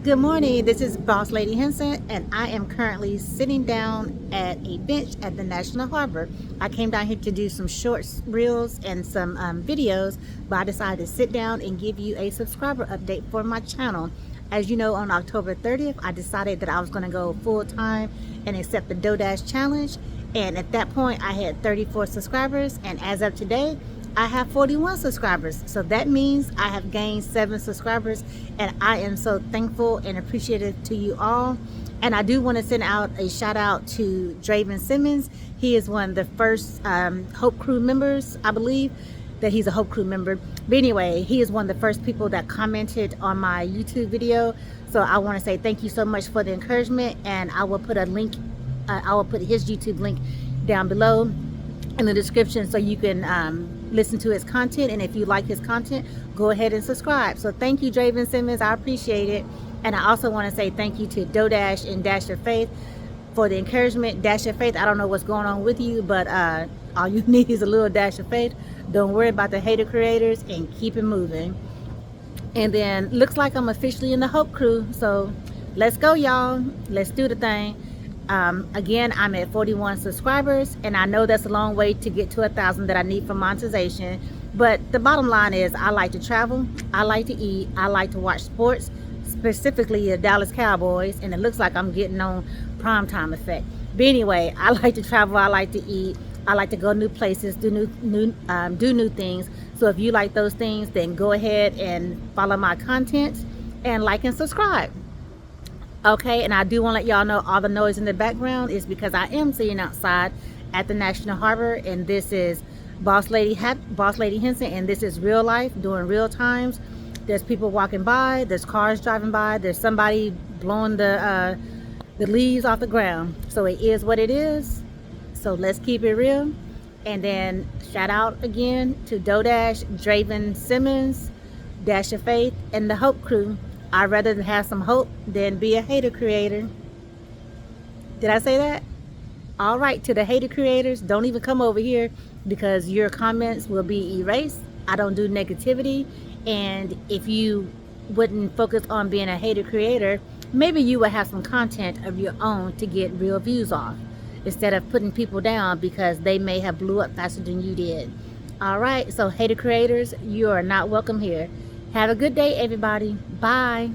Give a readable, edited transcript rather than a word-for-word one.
Good morning, this is Boss Lady Henson, and I am currently sitting down at a bench at the National Harbor. I came down here to do some shorts, reels, and some videos, but I decided to sit down and give you a subscriber update for my channel. As you know, on October 30th, I decided that I was going to go full time and accept the DoorDash challenge, and at that point, I had 34 subscribers, and as of today, I have 41 subscribers. So that means I have gained 7 subscribers, and I am so thankful and appreciative to you all. And I do want to send out a shout out to Draven Simmons. He is one of the first Hope Crew members, I believe that he's a Hope Crew member. But anyway, he is one of the first people that commented on my YouTube video. So I want to say thank you so much for the encouragement, and I will put a link, I will put his YouTube link down below in the description so you can listen to his content, and if you like his content, go ahead and subscribe. So thank you, Draven Simmons, I appreciate it. And I also want to say thank you to DoorDash and Dash Your Faith for the encouragement. Dash Your Faith, I don't know what's going on with you, but all you need is a little dash of faith. Don't worry about the hater creators and keep it moving. And then looks like I'm officially in the Hope Crew, so let's go, y'all. Let's do the thing. Again, I'm at 41 subscribers, and I know that's a long way to get to 1,000 that I need for monetization, but the bottom line is I like to travel, I like to eat, I like to watch sports, specifically the Dallas Cowboys, and it looks like I'm getting on primetime effect. But anyway, I like to travel, I like to eat, I like to go new places, do new things. So if you like those things, then go ahead and follow my content and like and subscribe. Okay, and I do want to let y'all know all the noise in the background is because I am sitting outside at the National Harbor, and this is Boss Lady Henson, and this is real life during real times. There's people walking by, there's cars driving by, there's somebody blowing the leaves off the ground. So it is what it is. So let's keep it real. And then shout out again to DoorDash, Draven Simmons, Dash of Faith, and the Hope Crew. I'd rather have some hope than be a hater creator. Did I say that? All right, to the hater creators, don't even come over here because your comments will be erased. I don't do negativity. And if you wouldn't focus on being a hater creator, maybe you would have some content of your own to get real views off instead of putting people down because they may have blew up faster than you did. All right, so hater creators, you are not welcome here. Have a good day, everybody. Bye.